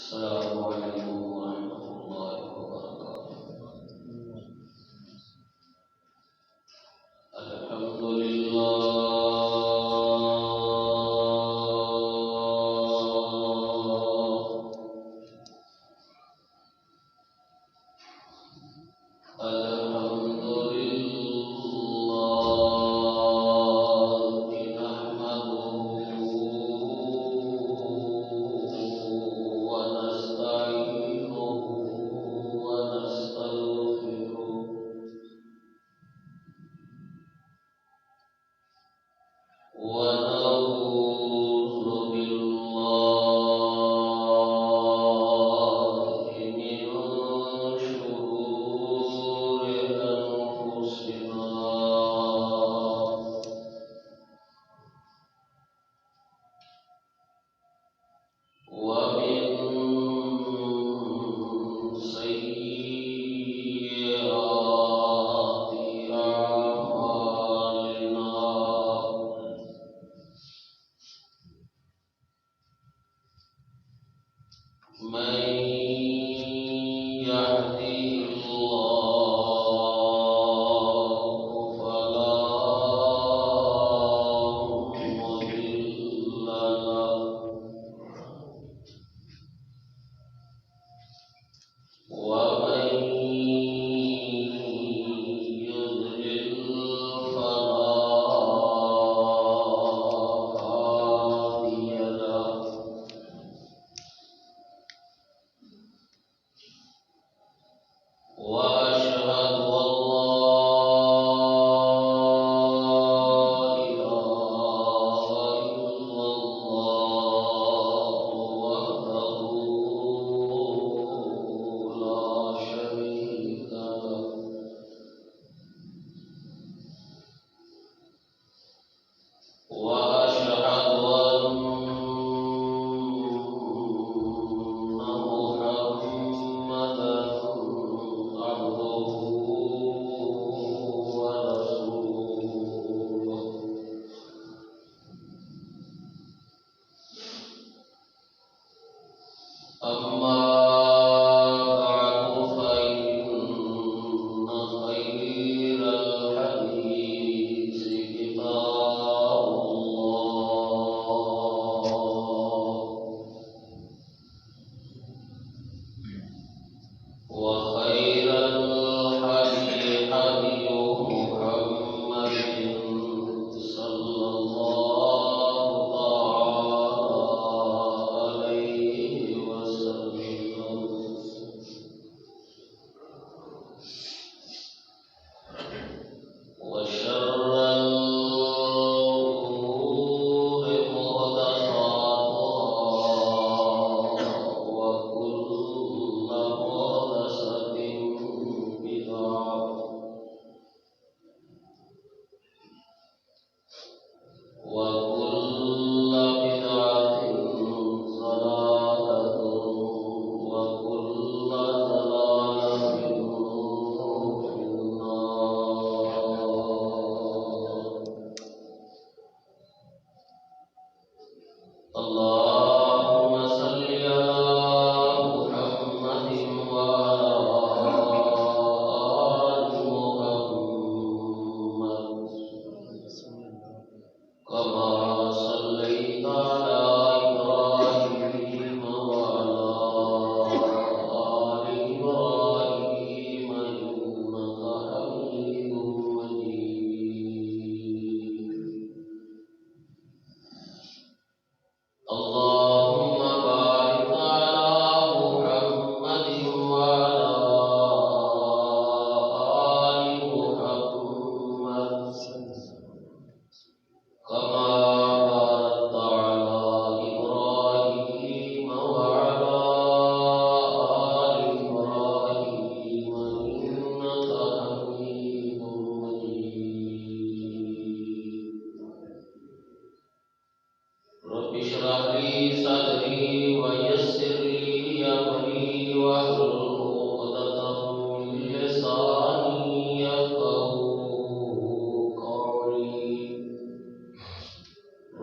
السلام علیکم ورحمۃ اللہ وبرکاتہ۔ الحمد للہ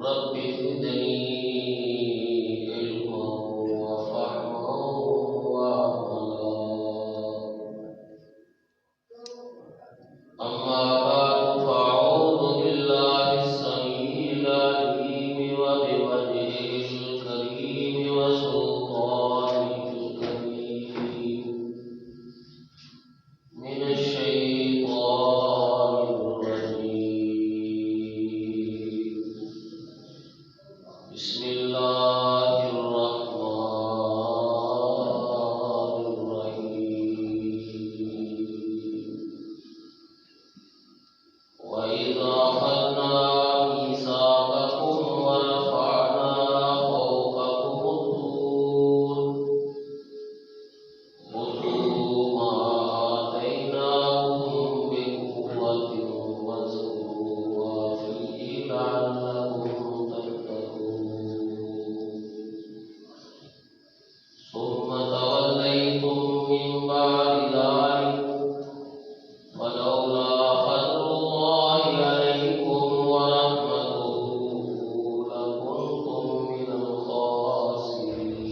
رب زدني علما وفهما اللہ الرحمن الرحیم وَإِذْ أَخَذْنَا مِيثَاقَكُمْ وَرَفَعْنَا فَوْقَكُمُ الطُّورَ خُذُوا مَا آتَيْنَاكُمْ بِقُوَّةٍ وَاذْكُرُوا مَا فِيهِ لَعَلَّكُمْ تَتَّقُونَ ثُمَّ تَوَلَّيْتُم مِّن بَعْدِ ذَلِكَ فَلَوْلَا فَضْلُ اللَّهِ عَلَيْكُمْ وَرَحْمَتُهُ لَكُنتُم مِّنَ الْخَاسِرِينَ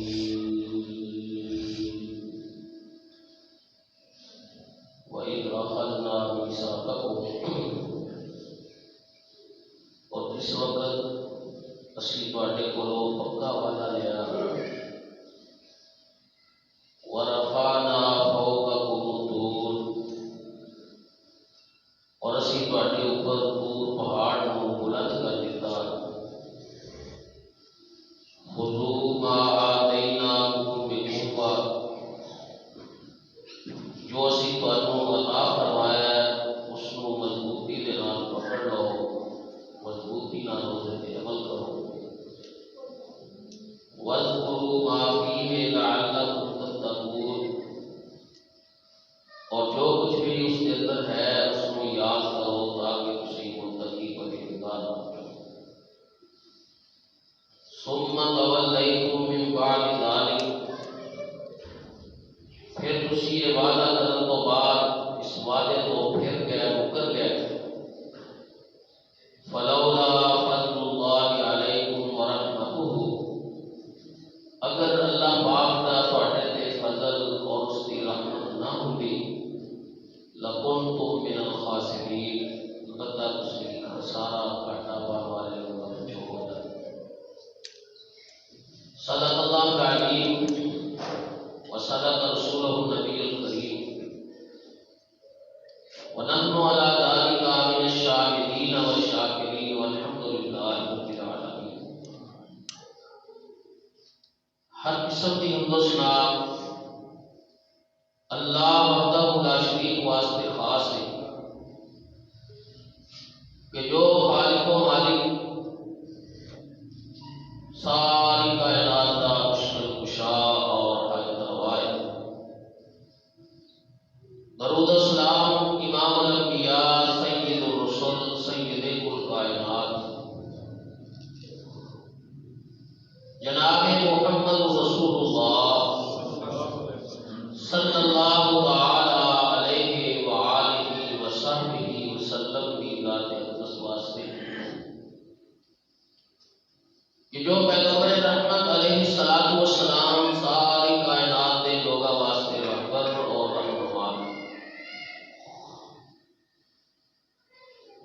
وَإِذْ أَخَذْنَا مِيثَاقَكُمْ اور جس وقت اسی تواڈے کولوں پکا وعدہ لیا وَرَفَعْنَا فَوْقَكُمُ الطُّورَ اور اسی تواڈے اوپر طور پہاڑ نوں بلند کر دیتا خُذُوا مَا آتَيْنَاكُمْ بِقُوَّةٍ جو اسی تانوں عطا فرمایا ہے اس نوں مضبوطی دے نال پکڑ لو مضبوطی نال اس تے عمل کرو وَاذْكُرُوا مَا فِيهِ لَعَلَّكُمْ تَتَّقُونَ اور جو کچھ بھی اس کے اندر ہے اس کو یاد کرو تاکہ تسی متقی پرہیزگار بن جاؤ ثُمَّ تَوَلَّيْتُم مِّن بَعْدِ ذَلِكَ پھر تسی یہ وعدہ کرن تو بعد اس وعدے تو پھر گئے مکر گئے فَلَوْلَا فَضْلُ اللَّهِ عَلَيْكُمْ وَرَحْمَتُهُ اگر اللہ پاک دا تواڈے تے فضل اور اس کی رحمت نہ ہوندی لَكُنتُم مِّنَ الْخَاسِرِينَ البتہ تسی خسارہ گھاٹا پانے والے لوگوں میں جو ہوتا ہے صدق اللہ العظیم وصدق رسولہ النبی الکریم ونحن على ذلك من الشاهدين والشاكرين والحمد لله رب العالمين ہر قسم کی حمد و ثنا اللہ وحدہ لا شریک واسطے خاص ہے کہ جو خالق و مالک ساری کائنات کا مشکل کشا اور حاجت روا ہے درود و سلام امام الانبیاء سید الرسل سید الکائنات جناب محمد رسول اللہ صلی اللہ تعالی علیہ وآلہ وصحبہ وسلم کی ذات اقدس واسطے کہ جو پیغمبر رحمت علیہ الصلوۃ والسلام ساری کائنات کے لوگوں واسطے رہبر اور رہنما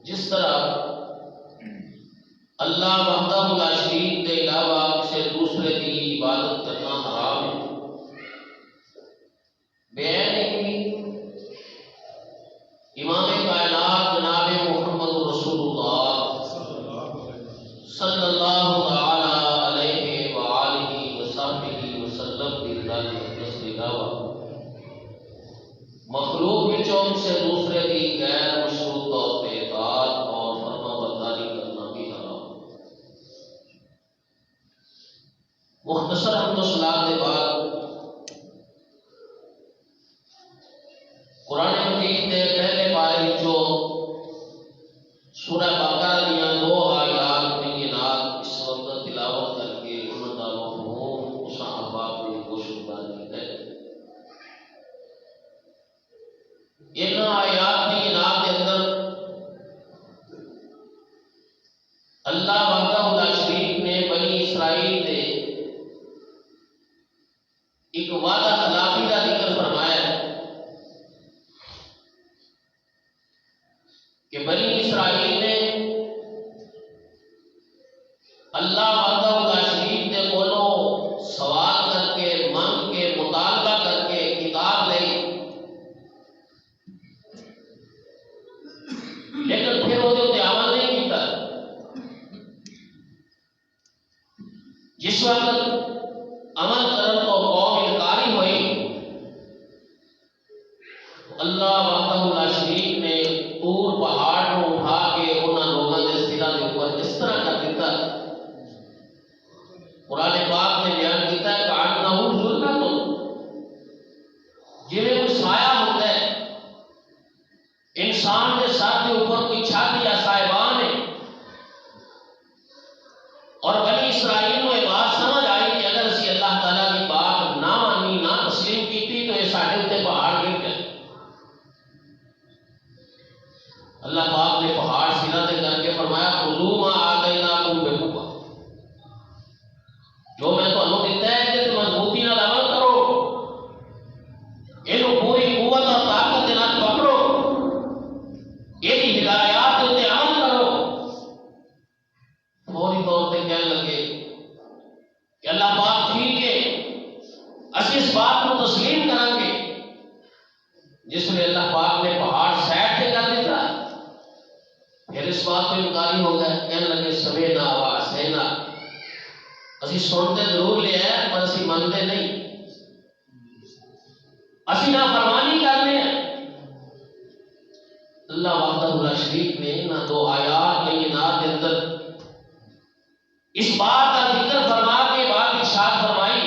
جس طرح اللہ وحدہ لا شریک کے علاوہ کسی دوسرے کی عبادت کرنا حرام ہے بیان کی امام کائنات جناب محمد رسول اللہ صلی اللہ تعالی علیہ وآلہ وصحبہ وسلم کی ذات اقدس کے علاوہ مخلوق وچوں سے دوسرے کی غیر مشروط طور پہ اطاعت اور فرما برداری کرنا بھی حرام مختصر حمد و ثنا کے بعد قرآن مجید کے پہلے پارے وچوں سورہ بقرہ دیاں دو آیات بینات اس وقت تلاوت کر کے انہاں دا مفہوم اساں احباب نے گوشتبان کیتا ہے ان آیات بینات کے اندر اللہ وحدہ لا شریک نے بنی اسرائیل نے ایک وعدہ خلافی کا ذکر فرمایا ہے کہ بنی اسرائیل نے اللہ وحدہ لا شریک کے کولوں سوال کر کے مانگ کے مطالبہ کر کے کتاب لئی لیکن پھر وہ عمل نہیں کیتا جس وقت عمل کرن تو قوم انکاری ہوئی، اللہ وحدہ لا شریک نے طور پہاڑ کو اٹھا کے انہاں لوگوں کے سراں دے اوپر اس طرح کر دیتا۔ قرآن پاک نے بیان کیتا ہے کأنہ ظلمۃ، جویں کوئی سایہ ہوتا ہے، انسان کے سر کے اوپر کوئی چھت یا سائبان ہے۔ اور بنی اسرائیل کو یہ بات سمجھ آئی کہ اگر اسی اللہ تعالیٰ کی بات نہ مانی، نہ تسلیم کی تو یہ ساڈے اوپر پہاڑ گر گئے۔ اللہ پاک نے پہاڑ سیدھا تے کر کے فرمایا خذوا ما آتیناکم بقوۃ، جو میں تمہیں دیتا ہے کہ تم مضبوطی نال عمل کرو، یہ پوری قوت اور طاقت کے نال پکڑو، یہ ہدایات تے عمل کرو۔ فوری طور پہ کہنے لگے کہ اللہ پاک ٹھیک ہے، اسی اس بات کو تسلیم کریں گے۔ جس میں اللہ پاک نے پہاڑ سیٹ کے کر دیتا، پھر اس بات پہ انکاری ہو گئے، کہنے لگے سمعنا وعصینا، اسی سنتے ضرور لے آئے پر اسی مانتے نہیں، اسی نافرمانی کرنے ہیں۔ اللہ وحدہ لا شریک نے نہ دو آیات بینات کے اندر اس بات کا ذکر فرما کے بعد ارشاد فرمائی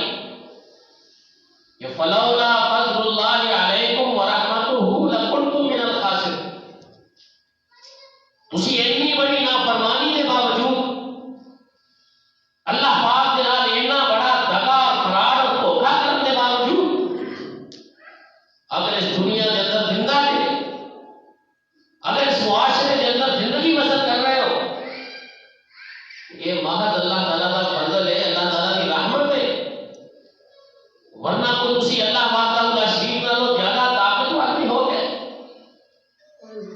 کہ فلولا فضل اللہ علیکم ورحمتہ لکنتم من الخاسرین۔ تسی اتنی بڑی نافرمانی کے باوجود اللہ پاک کے نال اتنا بڑا دغا اور فرار اور دھوکا کرنے کے باوجود اگر اس دنیا کے اندر زندہ ہے، اگر اس معاشرے کے اندر زندگی بسر کر رہے ہو، یہ محض اللہ تعالیٰ کا فضل ہے، اللہ تعالیٰ کی رحمت ہے، ورنہ کوئی اسی اللہ وحدہ لا شریک نالوں زیادہ طاقت والی ہو گئے،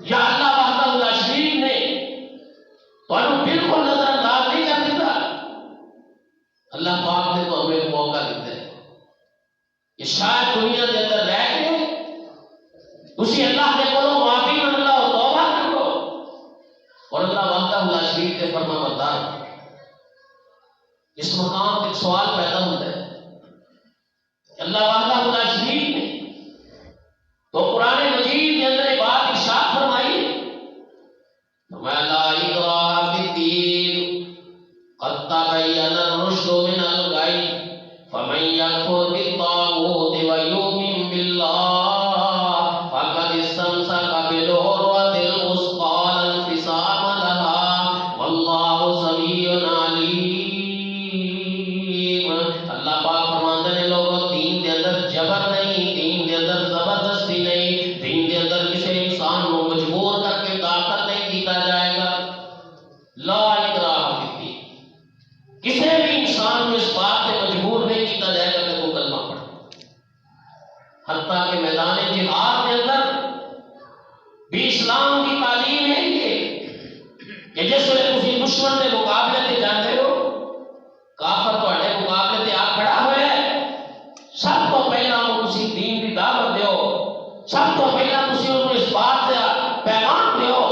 یا اللہ وحدہ لا شریک نے تمہیں بالکل نظر انداز نہیں کر دیتا۔ اللہ پاک نے تو ہمیں ایک موقع دیتا ہے کہ شاید دنیا کے اندر رہ کے اسی اللہ کے کولوں معافی مانگ لو، توبہ کر لو اور اللہ وحدہ لا شریک کے فرما بردار ہو۔ اس مقام پہ ایک سوال پیدا ہوتا ہے کہ اللہ وحدہ لا شریک نے تو قرآن مجید کے اندر ایک بات ارشاد فرمائی، فرمایا لا اکراہ فی الدین قد تبین الرشد من الغی فمن یکفر بالطاغوت ویؤمن باللہ فقد استمسک بالعروۃ الوثقی لا انفصام لها واللہ سمیع علیم۔ اللہ پاک فرماتے ہیں لوگوں دین کے اندر جبر نہیں، دین کے اندر زبردستی نہیں، دین کے اندر کسی انسان کو مجبور کر کے طاقت نہیں دیتا جائے گا۔ لا اکراہ فی الدین، کسی بھی انسان کو اس بات سے مجبور نہیں کیتا جائے گا کہ وہ کلمہ پڑھے۔ حتیٰ کہ میدان جہاد کے اندر بھی اسلام کی تعلیم ہے یہ کہ جس وقت کسی دشمن کے مقابلے سے جاتے ہو، کافر تواڈے مقابلے سے آ کھڑا ہوئے، سب تو پہلا تسی دین کی دعوت دیو، سب تو پہلا تسی انہوں اس بات سے پیغام دیو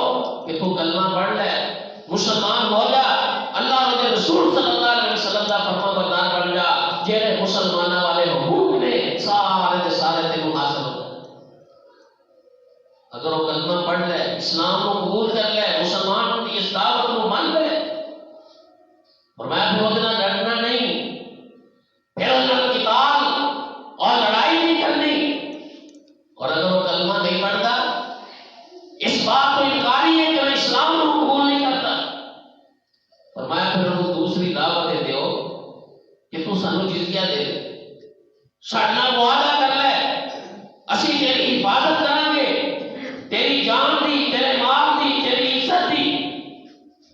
کہ تو کلمہ پڑھ لے، مسلمان ہو جا، اللہ کے رسول صلی اللہ علیہ وسلم کا فرما بردار بن جا، جہے مسلمانوں والے حقوق نے سارے دے سارے تینوں حاصل ہو جائے۔ اگر وہ کلمہ پڑھ لے، اسلام کو قبول کر لے، مسلمان کی اس دعوت کو مان لے، فرمایا پھر اتنا ڈرنا نہیں، پھر اتنا قتال اور لڑائی نہیں کرنی۔ اور اگر وہ کلمہ نہیں پڑھتا، اس بات کو انکاری ہے کہ میں اسلام کو قبول نہیں کرتا، فرمایا پھر وہ دوسری دعوت دیو کہ تو سانو جزیہ دے دے، ساڈے نال معاہدہ کر لے، اسی تیری حفاظت کریں گے، تیری جان دی، تیرے مال دی، تیری عزت دی،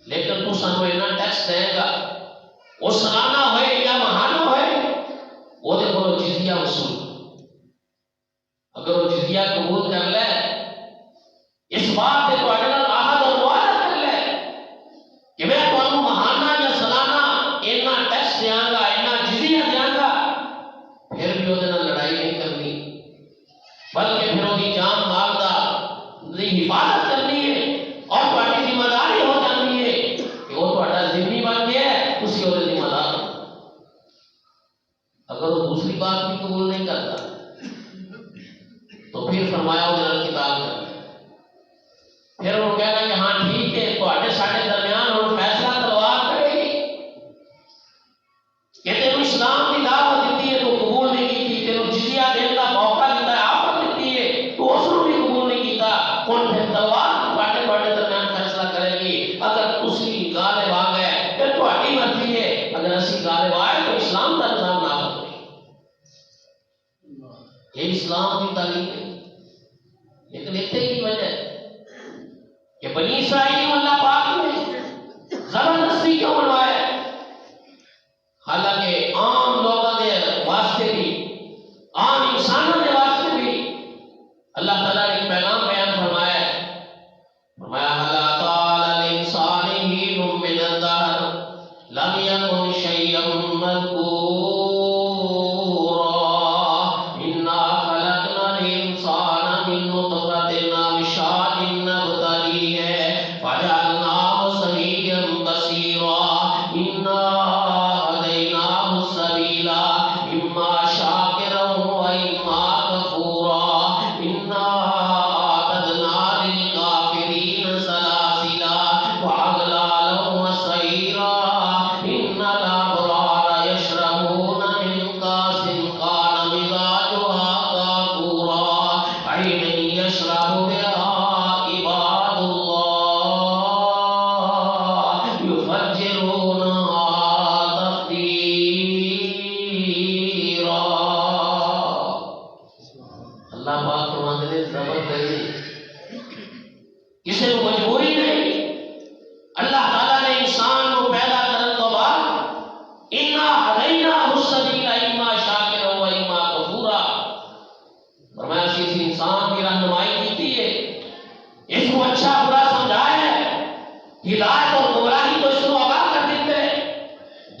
لیکن تو سانو اتنا ٹیکس دے گا، وہ سالانہ ہوئے یا ماہانہ ہوئے، وہ دے کو جزیہ وصول۔ اگر وہ جزیہ قبول کر لے، اس بات سے تواڈے نال عہد اور وعدہ کر لے کہ میں تانوں ماہانہ یا سالانہ اتنا ٹیکس دیاں گا، اتنا جزیہ دیاں گا، پھر بھی وہ نال لڑائی نہیں کرنی، بلکہ پھر وہ جان مال دا حفاظت کرنی ہے، اور تواڈی ذمہ داری ہو جاتی ہے کہ وہ تواڈا ذمہ بن گیا ہے، اسی وہ ذمہ دار۔ اگر وہ دوسری بات بھی قبول نہیں کرتا تو پھر فرمایا وہ جنرل کتاب کر، پھر وہ کہنا کہ ہاں ٹھیک ہے تواڈے ساڈے درمیان ہن فیصلہ تلوار کرے گی کہ تینوں اسلام کی دعوت دیتی ہے تو قبول نہیں کی، تینوں جزیہ دینے کا موقع دیتا ہے آفر دیتی ہے تو اس کو بھی قبول نہیں کیتا، ہن پھر تلوار تواڈے درمیان فیصلہ کرے گی، اگر تسی غالب آ گئے پھر تہاڈی مرضی ہے، اگر اسی غالب آئے تو اسلام کا نظام نافذ ہوئے۔ یہ اسلام کی تعلیم ہے۔ لیکن اتنے کی وجہ ہے کہ بنی اسرائیل کو اللہ پاک نے زبردستی کیوں بنوایا ہے؟ حالانکہ عام لوگوں کے واسطے بھی، عام انسانوں کے واسطے بھی اللہ تعالیٰ نے ایک پیغام بیان فرمایا ہے، فرمایا هل أتى على الإنسان حين من الدهر لم يكن شيئا مذكورا إنا خلقنا الإنسان من نطفة أمشاج نبتليه فجعلناه سميعا بصيرا إنا هديناه السبيل إما شاكرا وإما كفورا إنا أعتدنا للكافرين سلاسلا وأغلالا وسعيرا إن الأبرار يشربون من كأس كان مزاجها كافورا عينا يشرب بها عباد الله يفجرونها تفجيرا۔ اللہ پاک فرماتے ہیں زبردستی کسی کو مجبوری نہیں، اللہ تعالیٰ نے انسان کو پیدا کرنے کے بعد انا ہدیناہ السبیل اما شاکرا و اما کفورا، فرمایا اس انسان کی رہنمائی کی ہے، اس کو اچھا برا سمجھایا ہے، ہدایت اور گمراہی کو اس کو آگاہ کر دیتے ہیں،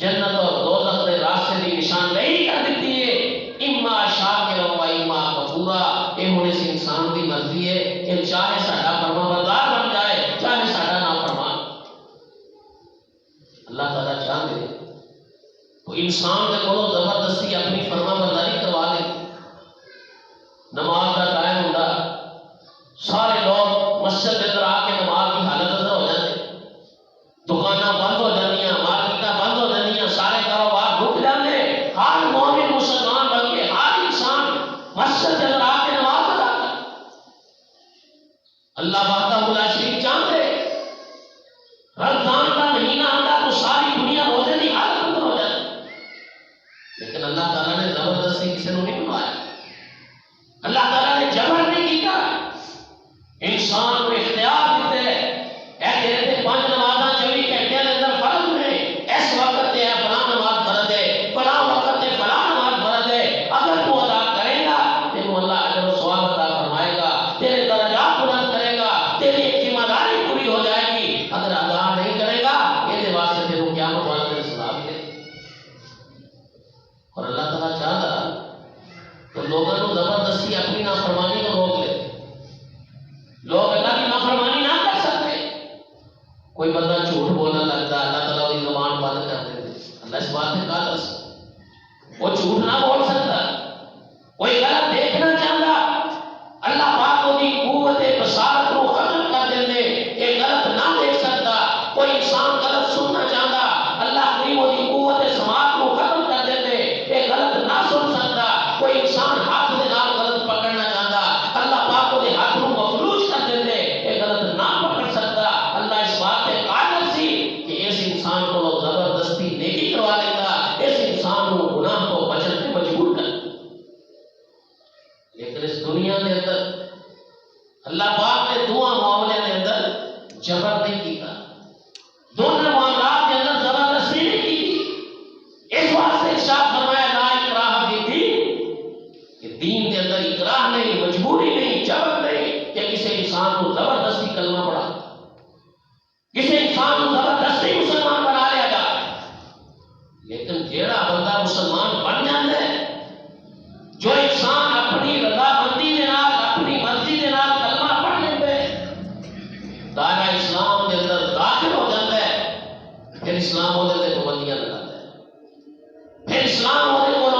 جنت اور دوزخ کے راستے کی نشاندہی کر دیتی ہے، اما شاکرا و اما کفورا۔ یہ ہونے سے انسان کی مرضی ہے کہ چاہے ساڈا فرما بردار بن جائے چاہے ساڈا نافرمان۔ اللہ تعالیٰ چاہتے تو انسان کے کو زبردستی اپنی فرما برداری کروا لے، نماز کا ٹائم ہوتا سارے لوگ مسجد کے اندر آ کے نماز کی حالت اندر ہو جاتے، دکاناں بند ہو جاندیاں، مارکیٹاں بند ہو جاندیاں، سارے کاروبار رک جاتے، ہر مومن مسلمان بلکہ ہر انسان مسجد کے اندر آ کے نماز ادا کرے۔ اللہ وحدہ لا شریک جانتے رمضان کا مہینہ آتا تو ساری دنیا روزے کی حالت اندر ہو جاتی، لیکن اللہ تعالیٰ نے زبردستی کسی کو نہیں بنوایا، اللہ تعالیٰ نے جبر نہیں کیا، انسان کو اختیار دیتے اے تیرے تے 5 نمازاں 24 گھنٹے کے اندر فرض نے، اس وقت تے فلاں نماز فرض ہے، فلاں وقت تے فلاں نماز فرض ہے، اگر تو ادا کرے گا تینوں اللہ اجر و ثواب عطا فرمائے گا، تیرے درجات بلند کرے گا، تیری ایک ذمہ داری پوری ہو جائے گی، اگر ادا نہیں کرے گا یہ واسطے تینوں قیامت والے دن سزا بھی دے۔ اور اللہ تعالیٰ چاہتا تو لوگوں کو زبردستی اپنی نافرمانی کو روک لے، لوگ اللہ کی نافرمانی نہ کر سکتے، کوئی بندہ جھوٹ بولنے لگتا اللہ تعالیٰ کی زبان بند کر دیتے، اللہ اس بات میں کہا وہ جھوٹ نہ بول سکتا، کوئی غلط دیکھنا چاہتا اللہ پاک کو دی قوت بصارت کو ختم کر دیتے، یہ غلط نہ دیکھ سکتا، کوئی انسان غلط سننا چاہتا اللہ کی وہ دی قوت سماعت کو ختم کر دیتے، یہ غلط نہ سن سکتا، کوئی انسان ہاتھ دے نال غلط پکڑنا چاہتا اللہ پاک کو دے ہاتھ کو مفلوج کر دیتے، یہ غلط نہ پکڑ سکتا، اللہ اس بات پہ قادر سی کہ اس انسان کو لوگ زبردستی نیکی کروا لیتا، اس انسان کو گناہ کو بچن سے مجبور کر، لیکن اس دنیا کے اندر اللہ پاک نے دونوں معاملے کے اندر جبر نہیں کیتا، دونوں معاملات کے اندر زبردستی نہیں کی، اس واسطے ارشاد فرمایا لا اکراہ فی الدین، کہ دین کے اندر اکراہ نہیں، مجبوری نہیں، جبر نہیں کہ کسی انسان کو زبردستی کلمہ پڑھا، کسی انسان کو زبردستی مسلمان بنا لیا جائے، لیکن جیڑا بندہ مسلمان بن جاتا ہے، جو انسان اپنی رضا بندی دے نال اپنی مرضی دے نال کلمہ پڑھ لیتے دائرہ اسلام کے اندر داخل ہو جاتا ہے، پھر اسلام ہونے سے پابندیاں لگاتا ہے، پھر اسلام ہونے کو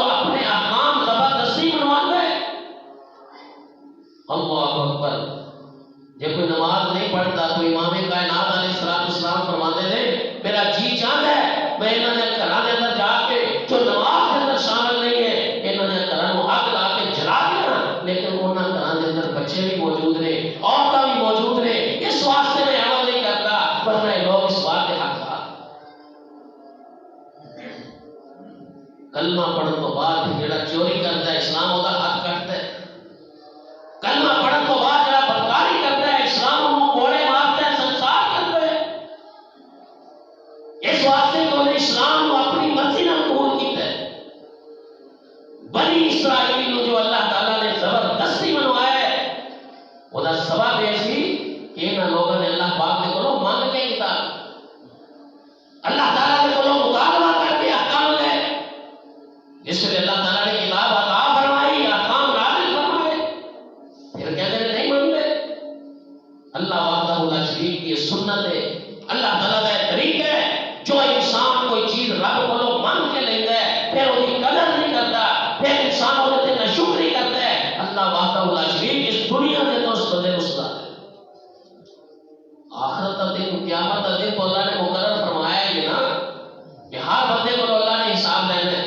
تو امام کائنات علیہ السلام فرماتے ہیں میرا جی چاہتا ہے میں انہوں نے گھراں دے اندر جا کے جو نماز کے اندر شامل نہیں ہے انہوں نے گھراں نوں اگ لا کے جلا دیا، لیکن انہاں گھراں دے اندر بچے بھی موجود نے، عورتاں بھی موجود نے، اس واسطے میں عمل نہیں کرتا، ورنہ یہ لوگ اس بات کے حقدار۔ کلمہ پڑھن تو بعد جڑا چوری کرتا ہے اسلام وہ ہاتھ کٹتا ہے، کلمہ پڑھن تو بعد جڑا بدکاری کرتا ہے اسلام انہوں کوڑے مارتا ہے، سنسار کرتا ہے۔ اس واسطے کہ انہیں اسلام کو اپنی مرضی نہ قبول کیتا ہے۔ بنی اسرائیل جو اللہ تعالیٰ نے زبردستی منوایا ہے وہ دا سبب یہ سی کہ انہاں لوگوں نے اللہ پاک نے کولوں مانگ کے کتاب اللہ تعالیٰ نے کولوں مطالبہ کر کے احکام لے، جس سے اللہ تعالیٰ نے کتاب عطا فرمائی، احکام نازل فرمائے، پھر کہتے ہیں نہیں مان لے۔ اللہ وحدہ لا شریک کی سنت ہے، اللہ تعالیٰ کا طریقہ ہے، جو انسان کوئی چیز رب کو مانگ کے لیتا ہے پھر وہ قدر نہیں کرتا، پھر انسان ہوتے ناشکری کرتا ہے، اللہ وحدہ لا شریک اس دنیا میں تو اس بندے کو سزا دے۔ آخرت کا دن، قیامت کا دن تو اللہ نے مقرر فرمایا ہے نا کہ ہر بندے کو اللہ نے حساب لینا ہے،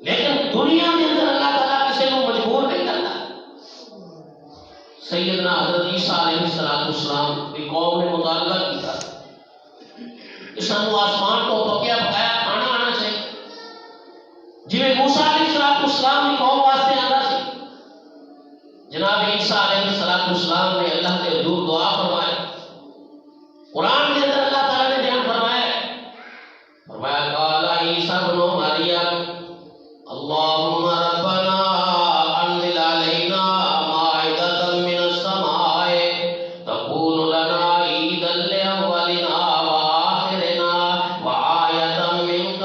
لیکن دنیا کے اندر اللہ تعالیٰ کسی کو مجبور نہیں کرتا۔ سیدنا حضرت عیسیٰ علیہ السلام کی قوم نے مطالبہ کیا کہ سانو آسمان کو پکیا پکایا کھانا آنا چاہیے، جویں موسیٰ علیہ السلام کی قوم واسطے آندا سی۔ جناب عیسیٰ علیہ السلام نے اللہ کے حضور دعا فرمائی، قرآن کے اندر اللہ تعالیٰ نے بیان فرمایا قال عیسیٰ ابن مریم اللہم ربنا انزل علینا مائدۃ من السماء تکون لنا عیدا لأولنا وآخرنا وآیۃ منک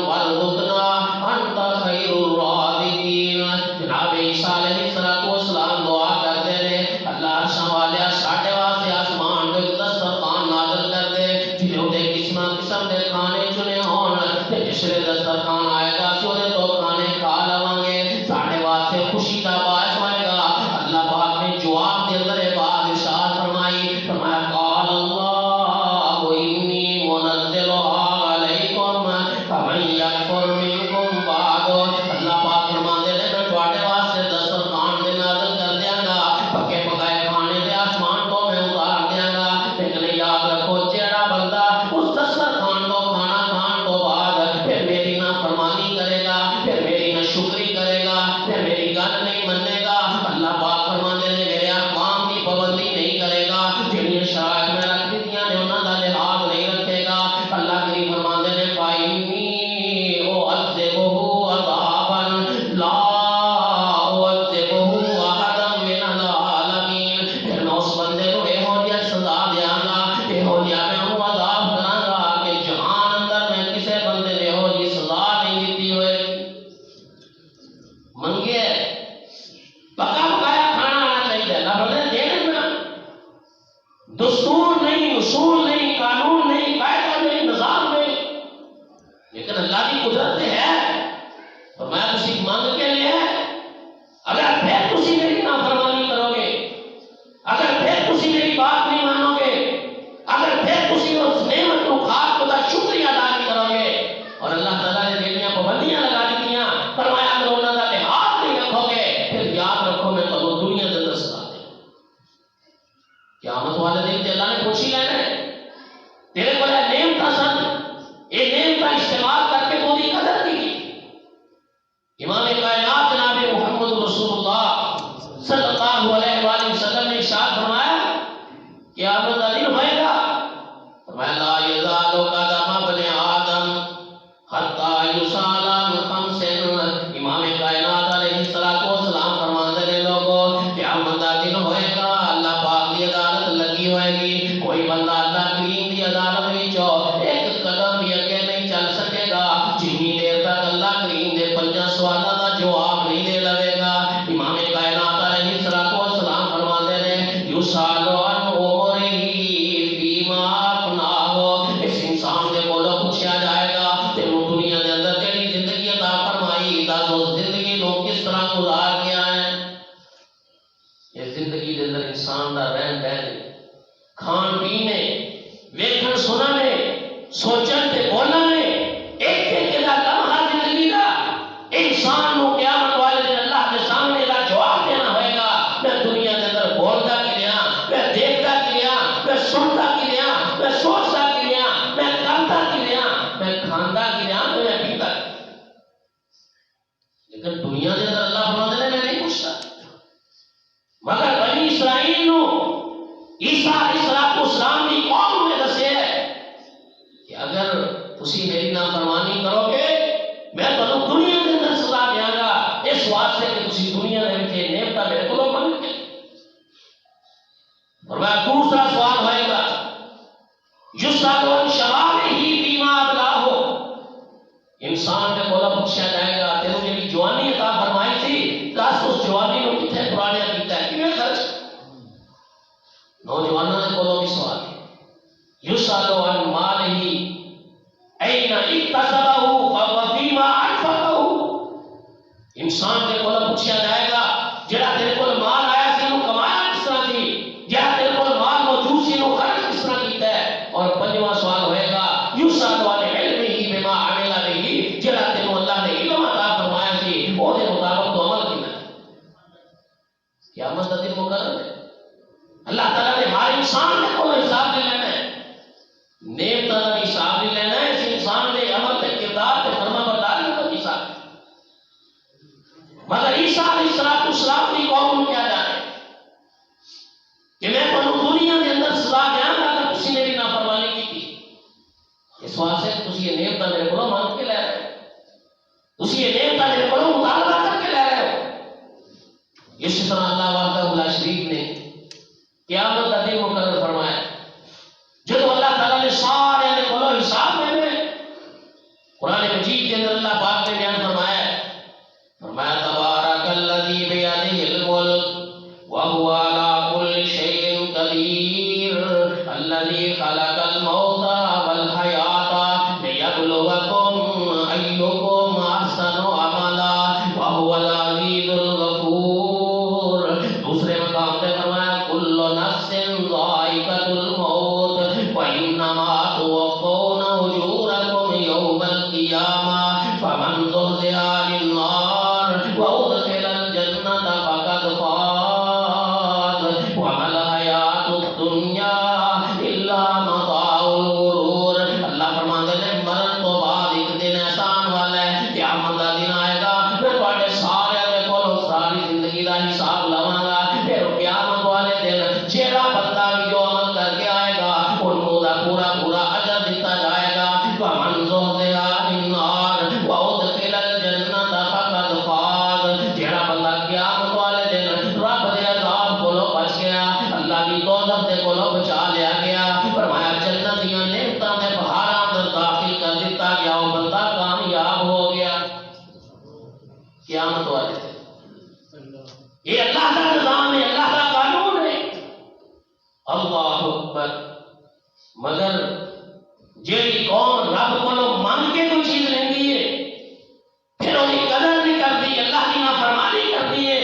وارزقنا انت خیر الرازقین۔ جناب عیسیٰ علیہ السلام دعا کرتے ہیں اللہ عرشاں والیا ساڈے واسطے آسمان تے دسترخوان نازل کر دے جہاں تے قسم قسم دے کھانے چنے ہون، تے جسے دسترخوان آئے گا اسی دے تو کھانے کھا لواں گے، ساڈے واسطے خوشی دا باعث بنے گا۔ اللہ پاک نے جواب دے اندر ایک بات ارشاد فرمایا قال اللہ انی منزلها علیکم فمن یکفر منکم بعد۔ اللہ پاک فرماتے ہیں میں تواڈے واسطے دسترخوان دے نازل کر دیاں گا، پکے پکائے کھانے دے آسمان کو میں اتار دیاں گا، لیکن یاد رکھو جیڑا بندہ اس دسترخوان کو کھانا کھان تو بعد پھر میری نافرمانی خدا کی نعمت میں پیتا ہے، لیکن دنیا کے اندر اللہ فرماتے ہیں میں نہیں پوچھتا. مگر بنی اسرائیل نو عیسیٰ علیہ السلام کی قوم نے دسے کہ اگر تسی میری نافرمانی کرو گے میں تمہیں دنیا کے اندر سزا دیا گا، اس واسطے کہ تسی دنیا میں نعمت میرے کو من کے. اور وہ دوسرا سوال ہوئے گا یسأل عن شبابہ فیما ابلغہ، انسان کے بولا پوچھا جائے گا تینوں جی جوانی عطا فرمائی تھی دس اس جوانی کو کتنے پرانے کیتا ہے کیوں خرچ. نوجوانوں نے بولو بھی سوال ہے یسأل عن مالہ این اکتسبہ وفیما انفقہ، انسان کے بولا پوچھا جائے گا جڑا تیرے کو مال آیا سی انہوں کمایا کس طرح تھی، جہاں تیرے کو مال موجود سی انہوں خرچ کس طرح کیتا ہے. اور پنجواں سوال ہوئے گا یسأل عن علمہ بما عمل بہ، جڑا تینوں اللہ نے علم عطا فرمایا سی وہ دے مطابق تو عمل کینا ہے. قیامت کا دن مقرر ہے، اللہ تعالیٰ نے ہر انسان کے کو حساب لے لینا ہے، نیک کا حساب نہیں لینا ہے، اس انسان کے عمل کے کردار کے فرما برداری کا حساب. مگر عیسیٰ علیہ السلام کی قوم کیا جانے کہ میں تمہیں دنیا کے اندر سزا دیا گا اگر تسی میری نافرمانی کی تھی. اس واسطے تسی یہ نعمت میرے کو مانگ کے لے رہے ہو، تسی یہ نعمت میرے کو مطالبہ کر کے لے رہے ہو. اسی طرح اللہ وحدہ لا شریک نے قیامت کا دن مقرر فرمایا جب اللہ تعالیٰ نے سارے نے بولو حساب لینے. قرآن مجید کے اندر اللہ پاک نے بیان فرمایا تبارک الذی بیدہ الملک وہو علی کل شیء قدیر الذی خلق الموت والحیاۃ لیبلوکم ایکم احسن عملا وہو العزیز الغفور. دوسرے مقام پہ فرمایا کل نفس ذائقۃ الموت وانما توفون اجورکم یوم القیامہ فمن زحزح عن النار وادخل الجنۃ فقد فاز وما الحیاۃ الدنیا الا متاع الغرور. اللہ فرماتے ہیں مرن تو بعد ایک دن ایسا آنے والا ہے قیامت کا دن آئے گا میں تواڈے سارے دے کول ساری زندگی کا حساب لواں گا. پھر قیامت والے دن جیڑا بندہ بھی جو عمل کر کے آئے گا انہوں دا پورا پورا اجر دیتا جائے گا. ومن زحزح عن النار وادخل الجنۃ فقد فاز، جیڑا بندہ قیامت والے دن رب دے عذاب کولوں بچ گیا اللہ دی دوزخ دے کولوں بچا لیا گیا، فرمایا جنت دیاں نعمتاں دے بہاراں اندر داخل کر دیتا گیا، وہ بندہ کامیاب ہو گیا. قیامت والے دن یہ اللہ کا نظام ہے، اللہ کا قانون ہے. اللہ اکبر. مگر جیڑی قوم رب کو مانگ کے کوئی چیز لیندی ہے پھر انہیں قدر نہیں کرتی، اللہ کی نافرمانی کرتی ہے.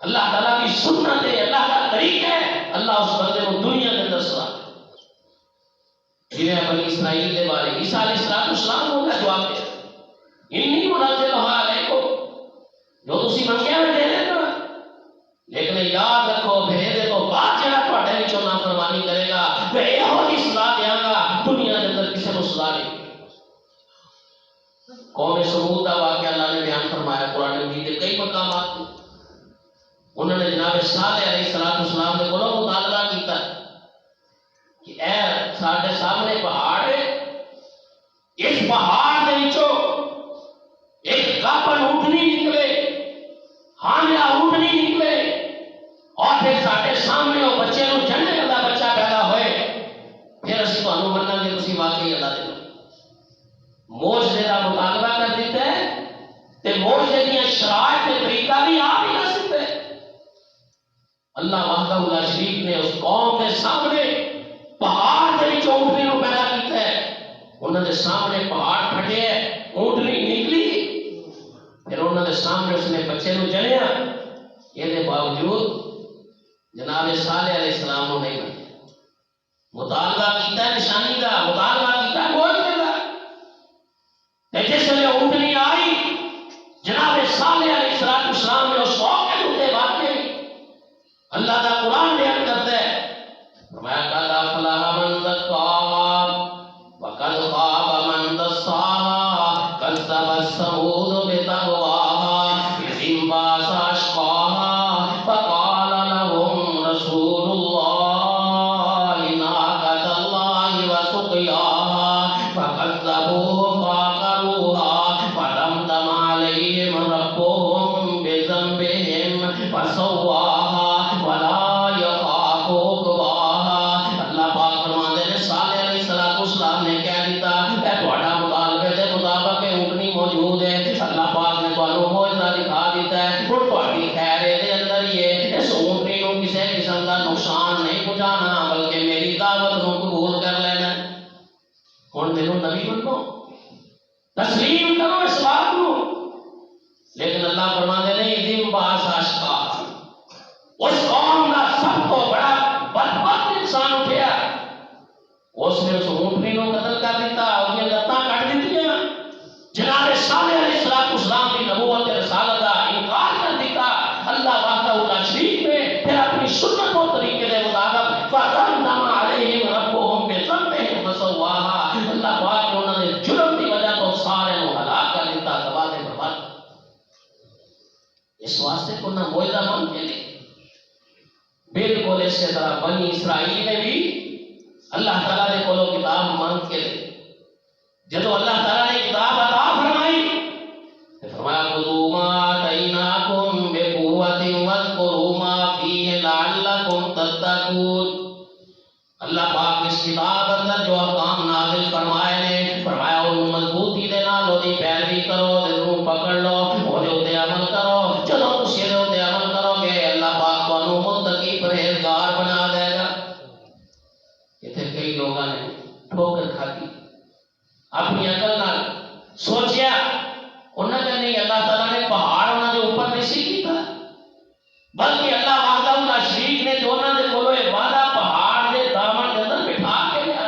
اللہ تعالیٰ کی سنت ہے، اللہ کا طریقہ ہے، اللہ اس بندے کو دنیا کے اندر سزا جنہیں بنی اسرائیل کے بارے عیسیٰ علیہ السلام کو کا جواب دیا انی منزلھا علیکم، جو تسی منگیا میں دے دینا، لیکن یاد رکھو بھیجے تو بعد جڑا تواڈے وچوں نافرمانی کرے گا میں یہو جی سزا دیاں گا دنیا کے اندر کسی کو سزا نہیں. قوم سمود کا واقعہ اللہ نے بیان فرمایا قرآن مجید کے کئی مقامات میں. انہوں نے جناب صالح علیہ السلام نے بولو مطالبہ کیتا کہ اے ساڈے سامنے پہاڑ ہے، اس پہاڑ کے وچوں ایک گاپن اونٹنی نکلے، حاملہ اونٹنی نکلے اور پھر ساڈے سامنے وہ بچے نو جننے والا بچہ پیدا ہوئے پھر اسی تانوں منن گے تسی واقعی اللہ دے معجزے کا مطالبہ کر دیتا ہے تے معجزے دیاں شرائط تے طریقہ بھی آپ ہی نہ سکتے. اللہ وحدہ لا شریک نے اس قوم کے سامنے پہاڑ کے وچوں اونٹنی نو پیدا کیتا ہے. انہوں نے سامنے پہاڑ پھٹے اونٹنی نکلی پھر انہوں نے سامنے اس نے بچے نو جنیا. یہ باوجود جناب صالح علیہ السلام نے نہیں بنے، مطالبہ کیتا ہے نشانی کا، مطالبہ کیتا ہے معجزے کا. جس ویلے اونٹنی آئی جناب صالح علیہ السلام نے اس موقع کے واقعے اللہ کا قرآن بیان کرتا ہے فرمایا قد افلح من زکاہا وقد خاب من دساہا فكذبوه فعقروها فدمدم عليهم ربهم بذنبهم فسواها ولا يخاف عقباها. اللہ پاک فرماتے ہیں صالح علیہ السلام نے کہہ دیتا اے تہاڈا مطالبے دے مطابق اونٹنی موجود ہے. اللہ پاک نے تانوں معجزہ دکھا دیتا ہے. ہن تہاڈی خیر دے اندر یہ اس اونٹنی نو کسی قسم کا نقصان نہیں پہنچانا بلکہ میری دعوت نو قبول کر لینا. ہن تینوں نبی بنو تسلیم کرو اس بات کو. لیکن اللہ فرماتے نہیں دن باس آشقا اس قوم کا سب کو بڑا بدبخت انسان اٹھیا اس نے اس اونٹنی کو قتل کر دیتا اور یہ لتاں کٹ دیتیاں. جناب صالح علیہ السلام کی نبوت رسالت کا انکار کر دیتا. اللہ وحدہ لا شریک نے پھر اپنی سنت و طریقے کے مطابق فَدَمْدَمَ عَلَيْهِمْ رَبُّهُمْ بِذَنبِهِمْ فَسَوَّاهَا. اللہ پاک نے انہوں نے جرم کی وجہ تو سارے کو ہلاک کر دیتا تباہ برباد. اس واسطے کو نہ معجزہ مانگ کے لئے بالکل اسی طرح بنی اسرائیل نے بھی اللہ تعالیٰ نے کولو کتاب مانگ کے لئے جدو اللہ تعالیٰ نے کتاب عطا فرمائی فرمایا خذوا ما آتیناکم بقوۃ واذکروا ما فیہ لعلکم تتقون. اللہ پاک اس کتاب اندر جو احکام نازل فرمائے نے فرمایا ان مضبوطی دے نال اودی پیروی کرو تے روح پکڑ لو اودے تے عمل کرو. جدو تسی دے تے عمل کرو گے اللہ پاک تانوں متقی پرہیزگار بنا دے گا. ایتھے کئی لوگاں نے ٹھوکر کھاتی اپنی عقل نال سوچیا انہوں نے نہیں اللہ تعالیٰ نے پہاڑ انہوں نے اوپر نہیں سی کیتا بلکہ اللہ وحدہ لا شریک نے جو انہوں نے کولو ایک وعدہ پہاڑ دے دامن کے اندر بٹھا کے لیا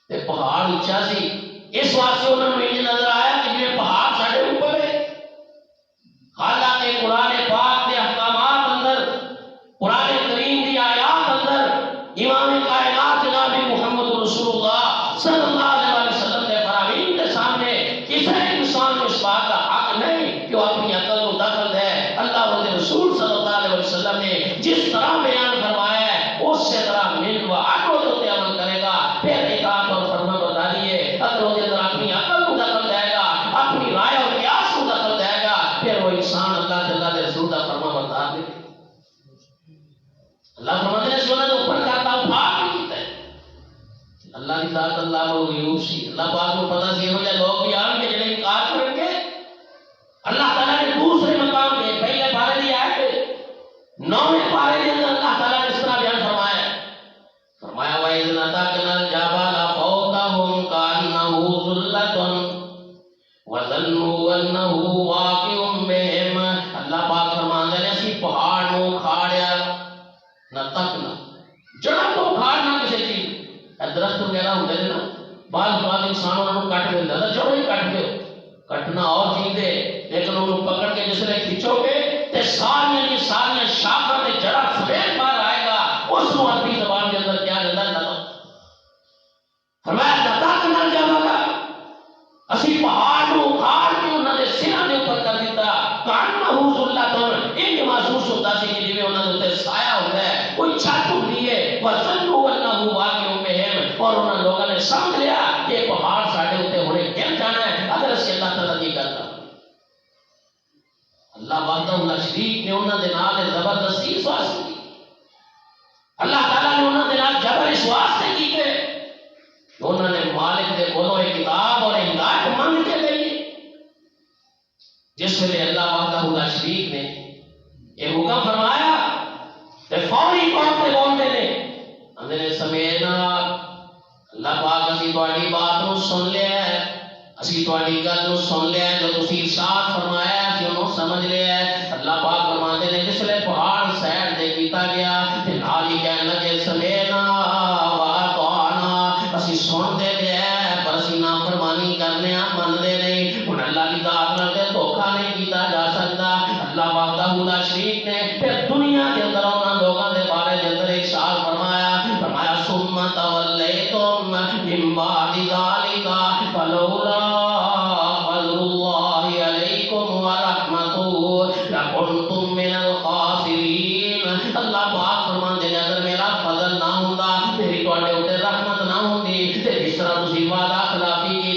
تے پہاڑ اونچا سی اس واسطے انہوں نے یہ نظر آیا کہ یہ پہاڑ ساڈے اوپر ہے. حالانکہ قرآن پاک کے احکامات اندر قرآن کریم کی آیات اندر امام کائنات جناب محمد رسول اللہ صلی اللہ علیہ وسلم کے فرامین کے سامنے کسی انسان کو اس بات کا حق نہیں کہ وہ اپنی عقل کو دخل دے. اللہ و رسول صلی اللہ علیہ وسلم نے جس طرح بیان فرمایا ہے اس سے طرح مل و عقل ہوتے عمل کرے گا. پھر اطاعت اور فرما برداری ہے. اگر وہ اندر اپنی عقل کو دخل دے گا اپنی رائے اور قیاس کو دخل دے گا پھر وہ انسان اللہ کے اللہ کے رسول کا فرما بردار نہیں. اللہ فرماتے ہیں سونا جو اوپر کرتا ہوں بھاگ نہیں کیتا ہے. اللہ کی ذات اللہ و غیوب سی اللہ پاک کو پتہ سی ہو جائے لوگ بھی آن کے جنہیں انکار کریں گے. اللہ تعالیٰ نے دوسرے مقام پہ پہلے پارے دی آیت 9ویں پارے کے اندر اللہ تعالیٰ نے اس طرح بیان فرمایا فرمایا وَإِذْ نَتَقْنَا الْجَبَلَ فَوْقَهُمْ كَأَنَّهُ ظُلَّةٌ وَظَنُّوا أَنَّهُ وَاقِعٌ بِهِمْ. اللہ پاک فرماتے ہیں اسی پہاڑ کو اکھاڑیا نتقنا جڑا تو اکھاڑنا کسی چیز درخت وغیرہ ہوتے ہیں نا بعض انسان انہوں نے کٹ دیتا ہے جڑو ہی کٹ دو کٹنا اور چیز ہے لیکن انہوں پکڑ کے جس نے کھینچو گے تے ساری شاخہ تے جڑا سمیت باہر آئے گا اس کو عربی زبان کے اندر کیا کہتا ہے نتق. فرمایا نتقنا الجبل اسی پہاڑ کو اکھاڑ کے انہوں نے سروں کے اوپر کر دیتا کانہ ذلۃ یہ محسوس ہوتا سی کہ جویں انہوں نے سایہ ہوتا ہے کوئی چھت ہوتی ہے وَظَنُّوا أَنَّهُ وَاقِعٌ بِهِمْ اور انہوں لوگوں نے سمجھ لیا کہ یہ پہاڑ ساڑھے ہوتے ہونے گر جانا ہے اگر اس کے اللہ تعالیٰ نہیں کرتا. اللہ وحدہ لا شریک نے انہوں نے نال زبردستی اس واسطے کی. اللہ تعالیٰ نے انہوں نے نال جبر اس واسطے کی کہ انہوں نے مالک کے کولوں ایک کتاب اور ہدایت مانگ کے گئی جس میں اللہ وحدہ لا شریک نے یہ حکم فرمایا کہ فوری طور پہ بولتے نے ہم نے سمینا اللہ پاک اسی تہاڈی بات نو سن لیا ہے اسی تہاڈی گل نو سن لیا ہے جو تسی ارشاد فرمایا اسی انہوں سمجھ لیا ہے. اللہ پاک فرماتے ہیں جس لے پہاڑ سائڈ دے کیتا گیا تے نال ہی کہن لگے سمینا واطعنا اسی سن دے لیا پر اسی نافرمانی کرنے من دے نہیں. ہن اللہ کی ذات نال تے دھوکا نہیں کیتا جا سکتا. اللہ وحدہ لا شریک نے پھر دنیا کے اندر انہاں لوگاں دے بارے دے اندر ارشاد فرمایا ثم تولیتم من بعد ذلك فلولا فضل الله عليكم ورحمته لكنتم من الخاسرين. اللہ پاک فرماتے ہیں اگر میرا فضل نہ ہوندا میری تواڈے اوتے رحمت نہ ہوندی تے جس طرح تسی وعدہ خلافی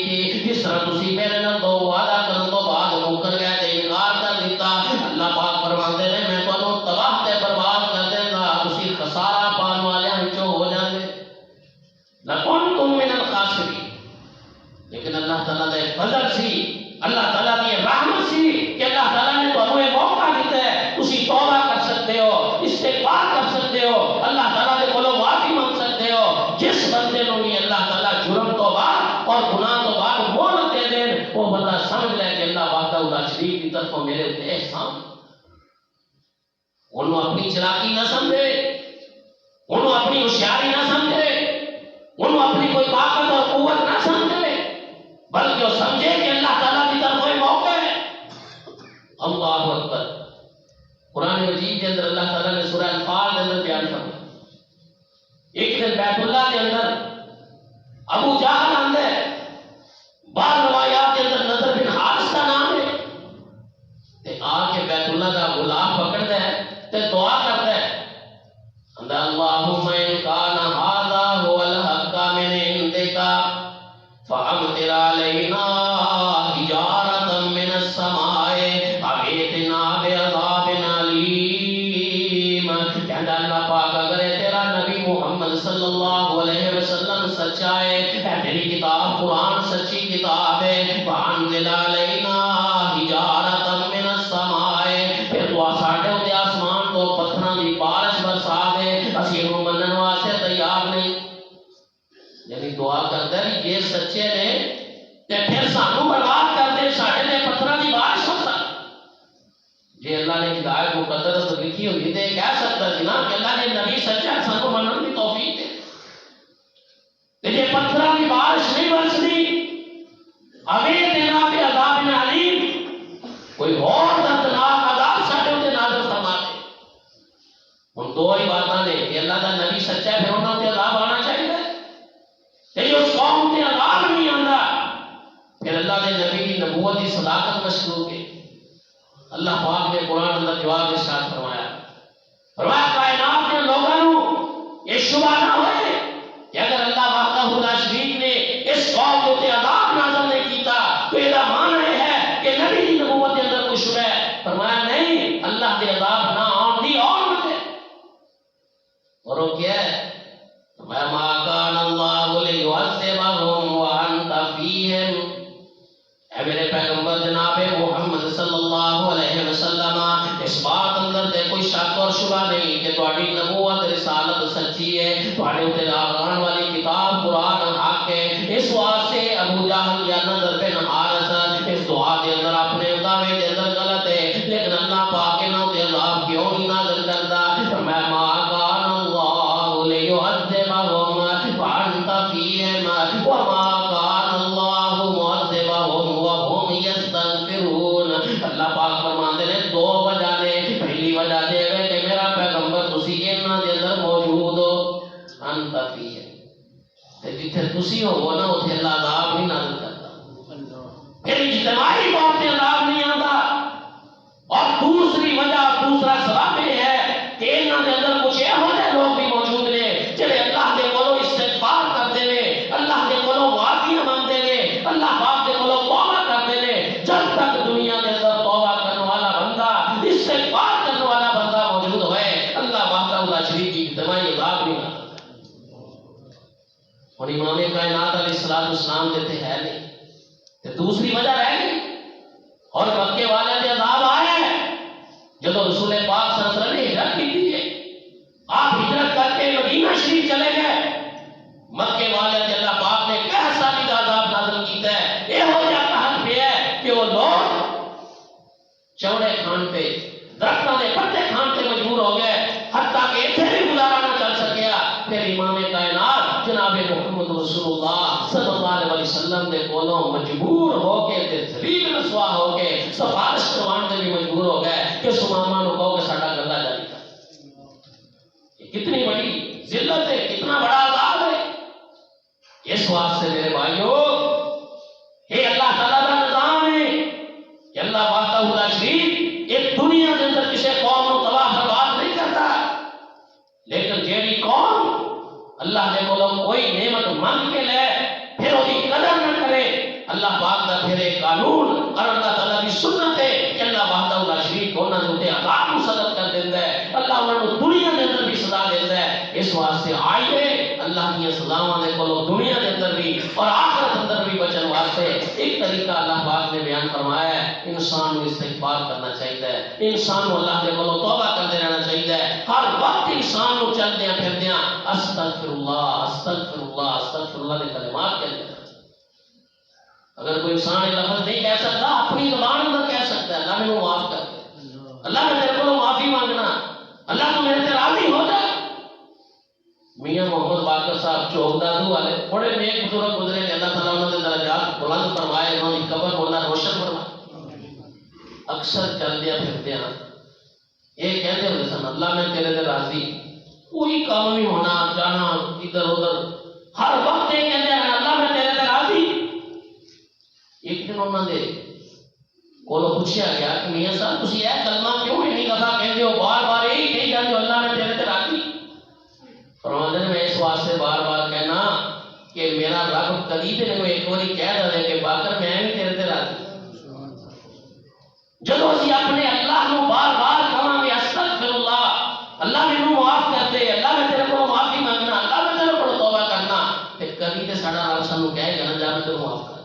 اللہ تعالیٰ دے فضل سی، اللہ تعالیٰ دی رحمت سی کہ اللہ تعالیٰ نے تمہیں ایک موقع دیتا ہے، تسی توبہ کر سکتے ہو، استغفار کر سکتے ہو، اللہ تعالیٰ دے کولوں معافی مانگ سکتے ہو۔ جس بندے نوں بھی اللہ تعالیٰ جرم تو بعد اور گناہ تو بعد مہلت دے دیں، وہ بندہ سمجھ لے کہ اللہ وحدہ لا شریک کی طرفوں میرے اوپر احسان۔ انہوں اپنی چلاکی نہ سمجھے، انہوں اپنی ہوشیاری نہ سمجھے، انہوں اپنی کوئی طاقت اور قوت نہ سمجھے، بلکہ وہ سمجھے کہ اللہ تعالیٰ کی طرف کوئی موقع ہے۔ اللہ اکبر۔ قرآن مجید کے اندر اللہ تعالیٰ نے سورہ انفال کے اندر بیان فرمایا، ایک دن بیت اللہ کے اندر ابو جہل اندر، بعض روایات کے اندر نضر بن حارث کا نام ہے، تے آ کے بیت اللہ کا غلاف پکڑتا ہے تے دعا کرتا ہے، اللہم ان کان ھذا هو الحق من عندک فامطر علینا حجارۃ من السماء او ائتنا بعذاب علیم۔ کہتا اللہ پاک اگر تیرا نبی محمد صلی اللہ علیہ وسلم سچا ہے، میری کتاب قرآن سچی کتاب ہے، فانزل علینا حجارۃ من السماء، پھر تو ساڈے تے آسمان تو پتھراں دی بارش برسا دے، اسی انہوں منن واسطے تیار نہیں۔ یعنی دعا کرتا ہے یہ سچے نے تے پھر سانوں برباد کر دے، ساڈے تے پتھراں دی بارش برسا۔ جی اللہ نے ہدایت مقدر تو لکھی ہوئی تے کہہ سکتا سی نا کہ اللہ نے نبی سچا سانوں منن دی توفیق دے، تے یہ پتھراں دی بارش نہیں برسنی، ابھی دینا پہ عذاب علیم، کوئی اور دردناک عذاب ساڈے تے نازل فرما دے۔ ہن دو ہی باتاں نے کہ اللہ دا نبی سچا ہے، پھر انہاں تے عذاب آنا چاہیے، تے اس قوم تے عذاب نہیں آندا، پھر اللہ دے نبی کی نبوت کی صداقت مشروط ہے۔ اللہ پاک نے قرآن اندر جواب ارشاد فرمایا، فرمایا کائنات کے لوگوں کو یہ شبہ نہ ہوئے کہ اگر اللہ وحدہ لا شریک نے اس قوم تے عذاب نازل نہیں کیتا تو یہ معنی ہے کہ نبی کی نبوت کے اندر کوئی شبہ ہے۔ فرمایا نہیں، اللہ کے عذاب نہ آن دی اور مجھے، اور وہ کیا ہے؟ فرمایا ما کان اللہ لیعذبہم وانت فیہم، اے میرے پیغمبر جناب محمد صلی اللہ علیہ وسلم، اس بات اندر تے کوئی شک اور شبہ نہیں کہ تہاڈی نبوت رسالت سچی ہے، تہاڈے تے آن والی کتاب قرآن حق ہے۔ اس واسطے ابو جہل یا نضر بن حارث اس دعا کے اندر اپنے دعوے کے اندر غلط ہے، لیکن اللہ پاک انہاں تے عذاب کیوں نہیں نازل کرتا؟ فرمایا ما کان اللہ لیعذبہم وانت فیہم وما کان اللہ معذبہم وہم یستغفرون۔ اللہ پاک فرماندے نے دو وجہ نے، پہلی وجہ یہ ہے کہ میرا پیغمبر تسی انہاں دے اندر موجود ہو، انت فیہم، تے جتھے تسی ہو نا اوتھے اللہ عذاب نہیں نازل کرتا، پھر اجتماعی طور پہ عذاب نہیں آتا۔ اور دوسری وجہ، دوسرا سبب یہ ہے کہ انہاں دے اندر کچھ یہو جہے لوگ بھی موجود نے جڑے اللہ دے کولوں استغفار کرتے نے، اللہ دے کولوں معافیاں مانگتے نے، اللہ پاک دے کولوں توبہ کرتے نے۔ جب تک دنیا کے اندر توبہ کرنے والا بندہ، استغفار کرنے والا بندہ موجود ہوئے، اللہ وحدہ لا شریک کی اجتماعی عذاب نہیں آتا۔ اور امام کائنات علیہ السلام دیتے ہے نہیں، دوسری وجہ رہ گئی۔ اور مکے والے کے عذاب آئے جب رسول پاک صلی اللہ علیہ وسلم نے ہجرت کی تھی، آپ ہجرت کر کے مدینہ شریف چلے گئے، مکے والے کے اللہ پاک نے کہہ سالی کا عذاب نازل کیتا ہے۔ یہ ہو جاتا حق پہ ہے کہ وہ لوگ چوڑے کھان پہ، درختوں کے پتے کھان پہ مجبور ہو گئے، حتیٰ کہ اتنے بھی گزارا نہ چل سکیا۔ پھر امام کائنات جناب محمد رسول اللہ صلی اللہ علیہ وسلم دے کولوں مجبور ہو کے، ذلیل رسوا ہو کے سفارش کروان دے بھی مجبور ہو گئے کہ سماما نو کہو کہ ساڈا گلا جاری کر۔ یہ کتنی بڑی ذلت ہے، کتنا بڑا عذاب ہے۔ اس واسطے میرے بھائیوں، یہ اللہ تعالیٰ کا نظام ہے کہ اللہ وحدہ لا شریک ایک دنیا کے اندر کسی قوم کو تباہ برباد نہیں کرتا، لیکن جیڑی قوم اللہ نے بولو کوئی نعمت مانگ کے لے پھر وہ قدر نہ کرے، اللہ پاک کا پھر ایک قانون اور اللہ تعالیٰ کی سنت ہے کہ اللہ وحدہ لا شریک ہونا جو تے عذاب مسلط کر دیتا ہے، اللہ انہوں کو دنیا کے اندر بھی سزا دیتا ہے۔ اس واسطے آئیے اللہ کی سزاواں دے کولو دنیا کے اندر بھی اور آخرت اندر بھی بچن واسطے واسطے ایک طریقہ اللہ پاک نے بیان فرمایا ہے، انسان کو استغفار کرنا چاہیے، انسان کو اللہ کے بولو توبہ کرتے رہنا چاہیے، ہر وقت انسان کو چلدیاں پھردیاں استغفر اللہ استغفر اللہ استغفر اللہ کے کلمات کہتے ہیں۔ اگر کوئی انسان یہ لفظ نہیں کہہ سکتا، اپنی زبان میں کہہ سکتا ہے اللہ نے وہ معاف کر دے، اللہ میں تیرے کو معافی مانگنا، اللہ تو میرے سے راضی ہو جائے۔ میاں محمد باقر صاحب چوک دادو والے بڑے نیک بزرگ گزرے کہ اللہ تعالیٰ انہوں نے درجات بلند فرمائے، انہوں نے قبر اللہ روشن فرمائے۔ اکثر چلدیاں پھرتے ہیں یہ کہتے ہوتے سن اللہ میں تیرے سے راضی، کوئی کام نہیں ہونا جانا ادھر ادھر، ہر وقت یہ کہتے ہیں اللہ میں تیرے سے راضی۔ ایک دن انہوں نے کولو پوچھا گیا کہ میاں صاحب تسی یہ کلمہ کیوں نہیں دفعہ کہتے ہو، بار بار یہی کہی جاتے ہو اللہ میں تیرے سے راضی؟ فرماتے ہیں میں اس واسطے بار بار کہنا کہ میرا رب کدی تے میں ایک باری کہہ دے کہ باقر میں بھی تیرے سے راضی۔ جب اسی اپنے اللہ کو بار بار کہاں گے استغفر اللہ، اللہ میں معاف کر دے، اللہ میں تیرے کو معافی مانگنا، اللہ میں تیرے کو توبہ کرنا، تے کدی تے ساڈا رب سانو کہے گا نا جا میں تیرے معاف کر۔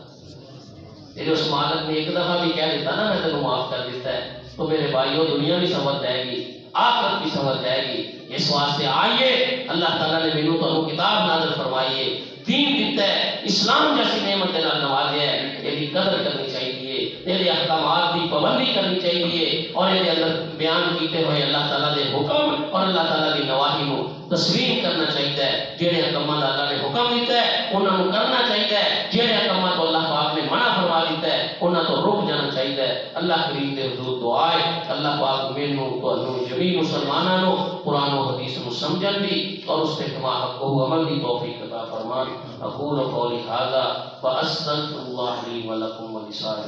تیرے اس مالک نے ایک دفعہ بھی کہہ دیتا نا میں تیرے معاف کر دیتا ہے، تو میرے بھائیوں دنیا بھی سمجھ جائے گی، آخرت بھی سمجھ جائے گی۔ اس واسطے آئیے اللہ تعالیٰ نے مینوں تو کتاب نازل فرمائیے، دین دیتا ہے، اسلام جیسی نعمت نال نوازیا ہے، یہ قدر کرنی چاہیے، یہ احکامات کی پابندی کرنی چاہیے، اور یہ اندر بیان کیتے ہوئے اللہ تعالیٰ کے حکم اور اللہ تعالیٰ کی نواہی کو تسلیم کرنا چاہیے۔ جہے احکامات اللہ نے حکم دیتا ہے انہوں نے کرنا چاہیے، جہے احکامات کو اللہ پاک نے منع فرما دیتا ہے انہوں تو رک جانا چاہیے۔ اللہ کریم دے حضور دعا ہے اللہ پاک مینوں تانوں جمیع مسلمانوں قرآن و حدیث کو سمجھن دی اور اس پہ کما حق و عمل دی توفیق عطا فرما۔ اقول قولی ھذا واستغفر اللہ لی ولکم ولسائر